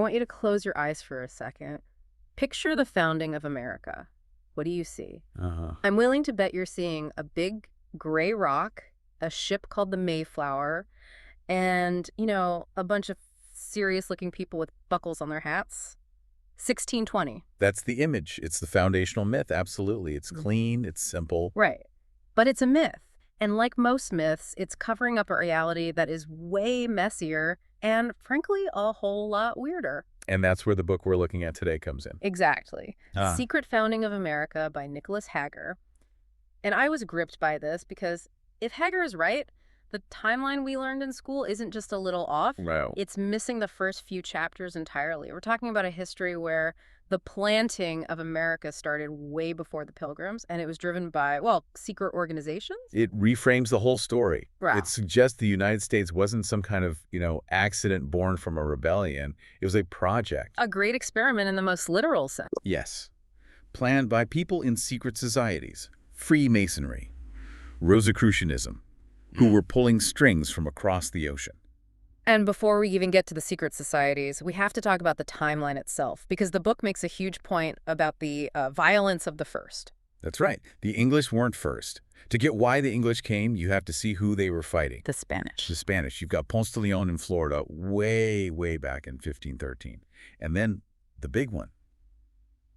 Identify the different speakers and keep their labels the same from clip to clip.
Speaker 1: want you to close your eyes for a second. Picture the founding of America. What do you see? I'm willing to bet you're seeing a big gray rock, a ship called the Mayflower, and, a bunch of serious-looking people with buckles on their hats. 1620.
Speaker 2: That's the image. It's the foundational myth, absolutely. It's clean, it's simple.
Speaker 1: Right. But it's a myth. And like most myths, it's covering up a reality that is way messier and, frankly, a whole lot weirder.
Speaker 2: And that's where the book we're looking at today comes in.
Speaker 1: Exactly. Secret Founding of America by Nicholas Hagger. And I was gripped by this because if Hagger is right, the timeline we learned in school isn't just a little off.
Speaker 2: Wow.
Speaker 1: It's missing the first few chapters entirely. We're talking about a history where the planting of America started way before the Pilgrims, and it was driven by, secret organizations?
Speaker 2: It reframes the whole story.
Speaker 1: Wow.
Speaker 2: It suggests the United States wasn't some kind of, accident born from a rebellion. It was a project.
Speaker 1: A great experiment in the most literal sense.
Speaker 2: Yes. Planned by people in secret societies, Freemasonry, Rosicrucianism, who were pulling strings from across the ocean.
Speaker 1: And before we even get to the secret societies, we have to talk about the timeline itself, because the book makes a huge point about the violence of the first.
Speaker 2: That's right. The English weren't first. To get why the English came, you have to see who they were fighting.
Speaker 1: The Spanish.
Speaker 2: The Spanish. You've got Ponce de Leon in Florida way, way back in 1513. And then the big one,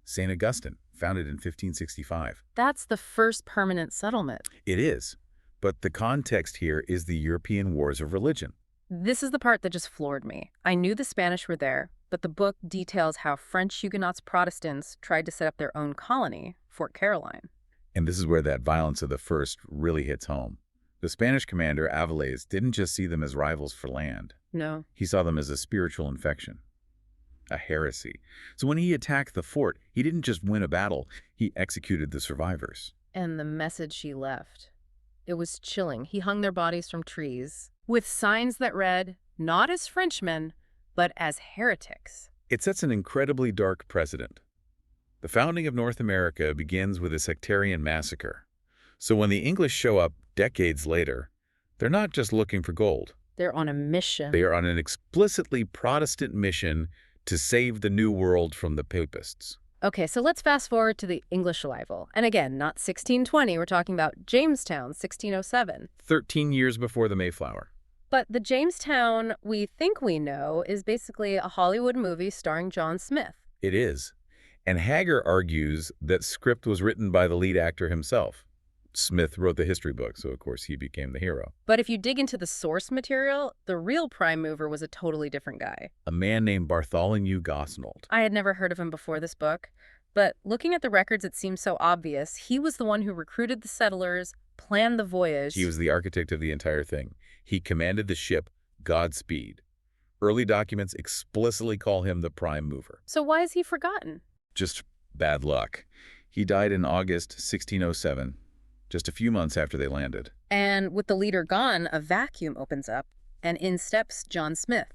Speaker 2: St. Augustine, founded in 1565.
Speaker 1: That's the first permanent settlement.
Speaker 2: It is. But the context here is the European wars of religion.
Speaker 1: This is the part that just floored me. I knew the Spanish were there, but the book details how French Huguenots Protestants tried to set up their own colony, Fort Caroline.
Speaker 2: And this is where that violence of the first really hits home. The Spanish commander, Avilés, didn't just see them as rivals for land.
Speaker 1: No.
Speaker 2: He saw them as a spiritual infection, a heresy. So when he attacked the fort, he didn't just win a battle, he executed the survivors.
Speaker 1: And the message she left. It was chilling. He hung their bodies from trees with signs that read, not as Frenchmen, but as heretics.
Speaker 2: It sets an incredibly dark precedent. The founding of North America begins with a sectarian massacre. So when the English show up decades later, they're not just looking for gold.
Speaker 1: They're on a mission.
Speaker 2: They are on an explicitly Protestant mission to save the New World from the papists.
Speaker 1: Okay, so let's fast forward to the English arrival. And again, not 1620, we're talking about Jamestown, 1607.
Speaker 2: 13 years before the Mayflower.
Speaker 1: But the Jamestown we think we know is basically a Hollywood movie starring John Smith.
Speaker 2: It is. And Hagger argues that script was written by the lead actor himself. Smith wrote the history book, so of course he became the hero.
Speaker 1: But if you dig into the source material, the real prime mover was a totally different guy.
Speaker 2: A man named Bartholomew Gosnold.
Speaker 1: I had never heard of him before this book, but looking at the records, it seems so obvious. He was the one who recruited the settlers, planned the voyage.
Speaker 2: He was the architect of the entire thing. He commanded the ship Godspeed. Early documents explicitly call him the prime mover.
Speaker 1: So why is he forgotten?
Speaker 2: Just bad luck. He died in August 1607. Just a few months after they landed.
Speaker 1: And with the leader gone, a vacuum opens up, and in steps John Smith,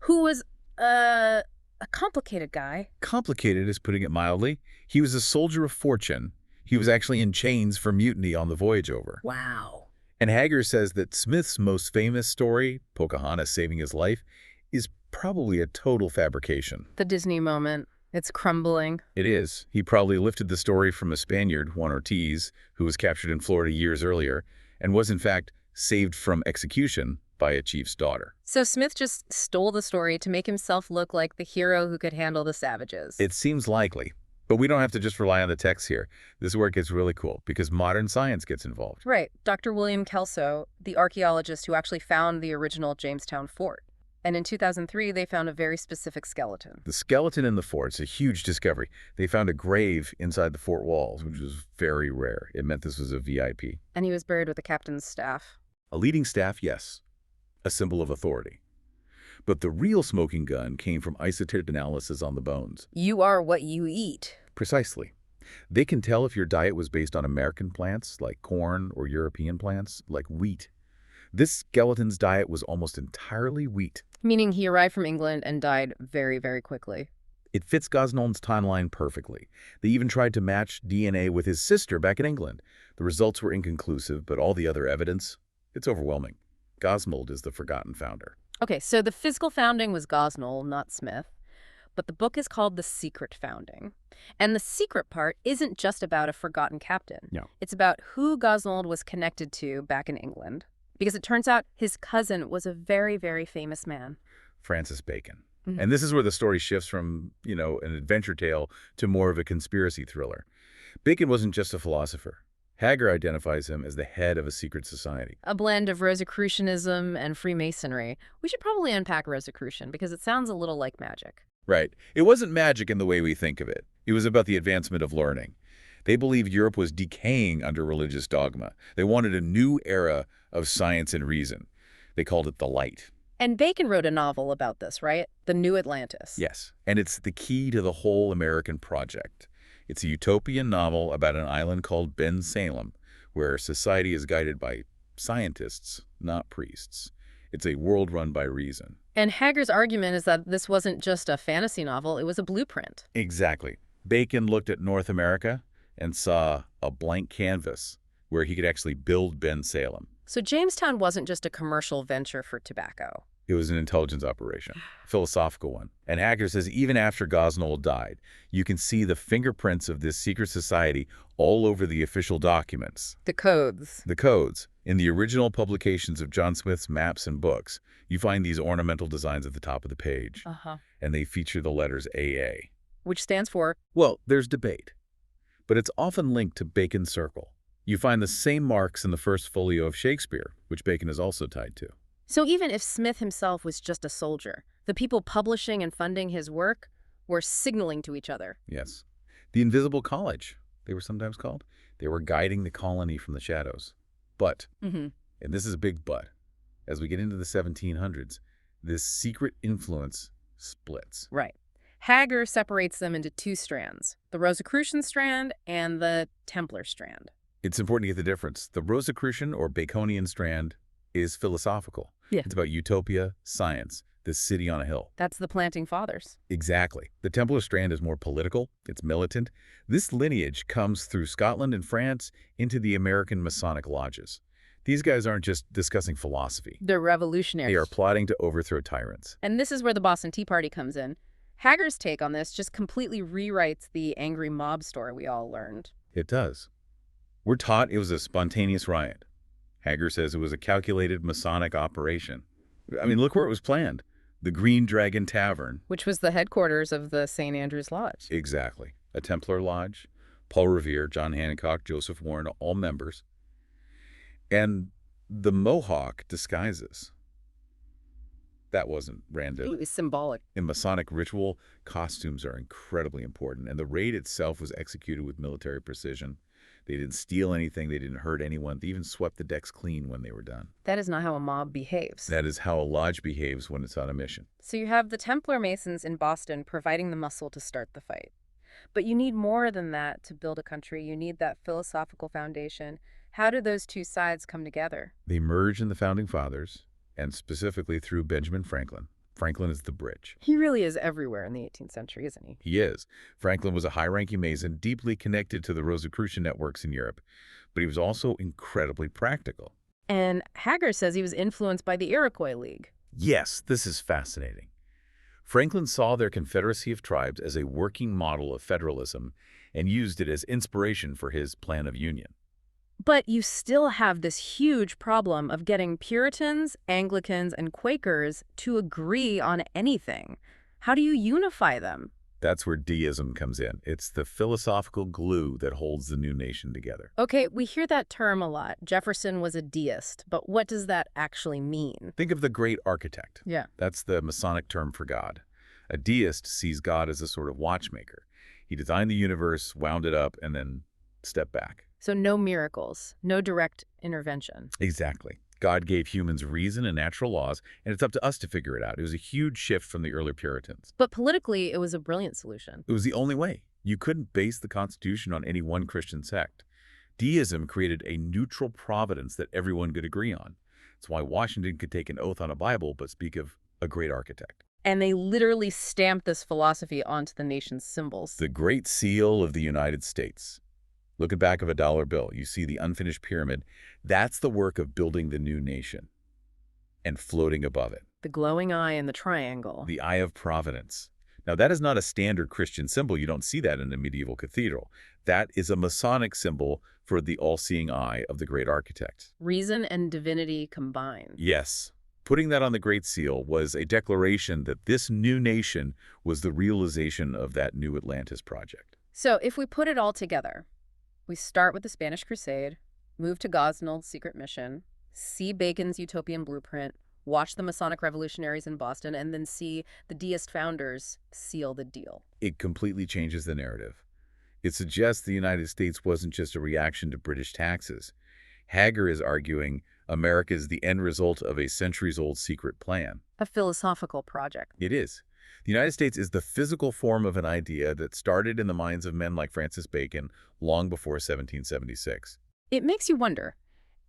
Speaker 1: who was a complicated guy.
Speaker 2: Complicated is putting it mildly. He was a soldier of fortune. He was actually in chains for mutiny on the voyage over.
Speaker 1: Wow.
Speaker 2: And Hagger says that Smith's most famous story, Pocahontas saving his life, is probably a total fabrication.
Speaker 1: The Disney moment. It's crumbling.
Speaker 2: It is. He probably lifted the story from a Spaniard, Juan Ortiz, who was captured in Florida years earlier, and was in fact saved from execution by a chief's daughter.
Speaker 1: So Smith just stole the story to make himself look like the hero who could handle the savages.
Speaker 2: It seems likely. But we don't have to just rely on the text here. This work gets really cool because modern science gets involved.
Speaker 1: Right. Dr. William Kelso, the archaeologist who actually found the original Jamestown fort. And in 2003, they found a very specific skeleton.
Speaker 2: The skeleton in the fort's a huge discovery. They found a grave inside the fort walls, which was very rare. It meant this was a VIP.
Speaker 1: And he was buried with the captain's staff.
Speaker 2: A leading staff, yes. A symbol of authority. But the real smoking gun came from esoteric analysis on the bones.
Speaker 1: You are what you eat.
Speaker 2: Precisely. They can tell if your diet was based on American plants, like corn, or European plants, like wheat. This skeleton's diet was almost entirely wheat.
Speaker 1: Meaning he arrived from England and died very, very quickly.
Speaker 2: It fits Gosnold's timeline perfectly. They even tried to match DNA with his sister back in England. The results were inconclusive, but all the other evidence, it's overwhelming. Gosnold is the forgotten founder.
Speaker 1: Okay, so the physical founding was Gosnold, not Smith. but the book is called The Secret Founding. And the secret part isn't just about a forgotten captain.
Speaker 2: No.
Speaker 1: It's about who Gosnold was connected to back in England. Because it turns out his cousin was a very, very famous man.
Speaker 2: Francis Bacon.
Speaker 1: Mhm.
Speaker 2: And this is where the story shifts from, an adventure tale to more of a conspiracy thriller. Bacon wasn't just a philosopher. Hagger identifies him as the head of a secret society.
Speaker 1: A blend of Rosicrucianism and Freemasonry. We should probably unpack Rosicrucian because it sounds a little like magic.
Speaker 2: Right. It wasn't magic in the way we think of it. It was about the advancement of learning. They believed Europe was decaying under religious dogma. They wanted a new era of science and reason. They called it the light.
Speaker 1: And Bacon wrote a novel about this, right? The New Atlantis.
Speaker 2: Yes. And it's the key to the whole American project. It's a utopian novel about an island called Ben Salem, where society is guided by scientists, not priests. It's a world run by reason.
Speaker 1: And Hagger's argument is that this wasn't just a fantasy novel, it was a blueprint.
Speaker 2: Exactly. Bacon looked at North America and saw a blank canvas where he could actually build Ben Salem.
Speaker 1: So Jamestown wasn't just a commercial venture for tobacco.
Speaker 2: It was an intelligence operation, a philosophical one. And Hagger says even after Gosnold died, you can see the fingerprints of this secret society all over the official documents.
Speaker 1: The codes.
Speaker 2: The codes. In the original publications of John Smith's maps and books, you find these ornamental designs at the top of the page. And they feature the letters AA.
Speaker 1: Which stands for?
Speaker 2: Well, there's debate. But it's often linked to Bacon's circle. You find the same marks in the first folio of Shakespeare, which Bacon is also tied to.
Speaker 1: So even if Smith himself was just a soldier, the people publishing and funding his work were signaling to each other.
Speaker 2: Yes. The Invisible College, they were sometimes called. They were guiding the colony from the shadows. But, and this is a big but, as we get into the 1700s, this secret influence splits.
Speaker 1: Right. Hagger separates them into two strands, the Rosicrucian strand and the Templar strand.
Speaker 2: It's important to get the difference. The Rosicrucian or Baconian strand is philosophical.
Speaker 1: Yeah.
Speaker 2: It's about utopia, science, this city on a hill.
Speaker 1: That's the planting fathers.
Speaker 2: Exactly. The Templar strand is more political. It's militant. This lineage comes through Scotland and France into the American Masonic lodges. These guys aren't just discussing philosophy.
Speaker 1: They're revolutionaries.
Speaker 2: They are plotting to overthrow tyrants.
Speaker 1: And this is where the Boston Tea Party comes in. Hagger's take on this just completely rewrites the angry mob story we all learned.
Speaker 2: It does. We're taught it was a spontaneous riot. Hagger says it was a calculated Masonic operation. I mean, look where it was planned. The Green Dragon Tavern.
Speaker 1: Which was the headquarters of the St. Andrew's Lodge.
Speaker 2: Exactly. A Templar Lodge. Paul Revere, John Hancock, Joseph Warren, all members. And the Mohawk disguises. That wasn't random.
Speaker 1: It was symbolic.
Speaker 2: In Masonic ritual, costumes are incredibly important, and the raid itself was executed with military precision. They didn't steal anything. They didn't hurt anyone. They even swept the decks clean when they were done.
Speaker 1: That is not how a mob behaves.
Speaker 2: That is how a lodge behaves when it's on a mission.
Speaker 1: So you have the Templar Masons in Boston providing the muscle to start the fight. But you need more than that to build a country. You need that philosophical foundation. How do those two sides come together?
Speaker 2: They merge in the Founding Fathers, and specifically through Benjamin Franklin. Franklin is the bridge.
Speaker 1: He really is everywhere in the 18th century, isn't he?
Speaker 2: He is. Franklin was a high-ranking Mason, deeply connected to the Rosicrucian networks in Europe, but he was also incredibly practical.
Speaker 1: And Hagger says he was influenced by the Iroquois League.
Speaker 2: Yes, this is fascinating. Franklin saw their confederacy of tribes as a working model of federalism and used it as inspiration for his plan of union.
Speaker 1: But you still have this huge problem of getting Puritans, Anglicans, and Quakers to agree on anything. How do you unify them?
Speaker 2: That's where deism comes in. It's the philosophical glue that holds the new nation together.
Speaker 1: Okay, we hear that term a lot. Jefferson was a deist, but what does that actually mean?
Speaker 2: Think of the great architect.
Speaker 1: Yeah.
Speaker 2: That's the Masonic term for God. A deist sees God as a sort of watchmaker. He designed the universe, wound it up, and then stepped back.
Speaker 1: So no miracles, no direct intervention.
Speaker 2: Exactly. God gave humans reason and natural laws, and it's up to us to figure it out. It was a huge shift from the early Puritans.
Speaker 1: But politically, it was a brilliant solution.
Speaker 2: It was the only way. You couldn't base the Constitution on any one Christian sect. Deism created a neutral providence that everyone could agree on. That's why Washington could take an oath on a Bible but speak of a great architect.
Speaker 1: And they literally stamped this philosophy onto the nation's symbols.
Speaker 2: The Great Seal of the United States. Look at the back of a dollar bill. You see the unfinished pyramid. That's the work of building the new nation. And floating above it,
Speaker 1: The glowing eye and the triangle.
Speaker 2: the Eye of Providence. Now, that is not a standard Christian symbol. You don't see that in a medieval cathedral. That is a Masonic symbol for the all-seeing eye of the great architect.
Speaker 1: Reason and divinity combined.
Speaker 2: Yes. Putting that on the Great Seal was a declaration that this new nation was the realization of that new Atlantis project.
Speaker 1: So if we put it all together, we start with the Spanish Crusade, move to Gosnold's secret mission, see Bacon's utopian blueprint, watch the Masonic revolutionaries in Boston, and then see the deist founders seal the deal.
Speaker 2: It completely changes the narrative. It suggests the United States wasn't just a reaction to British taxes. Hagger is arguing America is the end result of a centuries-old secret plan.
Speaker 1: A philosophical project.
Speaker 2: It is. The United States is the physical form of an idea that started in the minds of men like Francis Bacon long before 1776.
Speaker 1: It makes you wonder,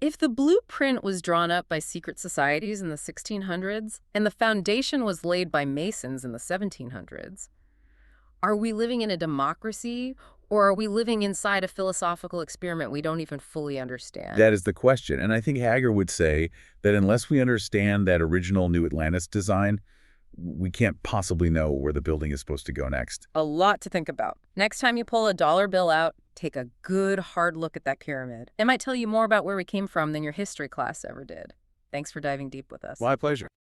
Speaker 1: if the blueprint was drawn up by secret societies in the 1600s and the foundation was laid by Masons in the 1700s, are we living in a democracy, or are we living inside a philosophical experiment we don't even fully understand?
Speaker 2: That is the question. And I think Hagger would say that unless we understand that original New Atlantis design, we can't possibly know where the building is supposed to go next.
Speaker 1: A lot to think about. Next time you pull a dollar bill out, take a good hard look at that pyramid. It might tell you more about where we came from than your history class ever did. Thanks for diving deep with us.
Speaker 2: My pleasure.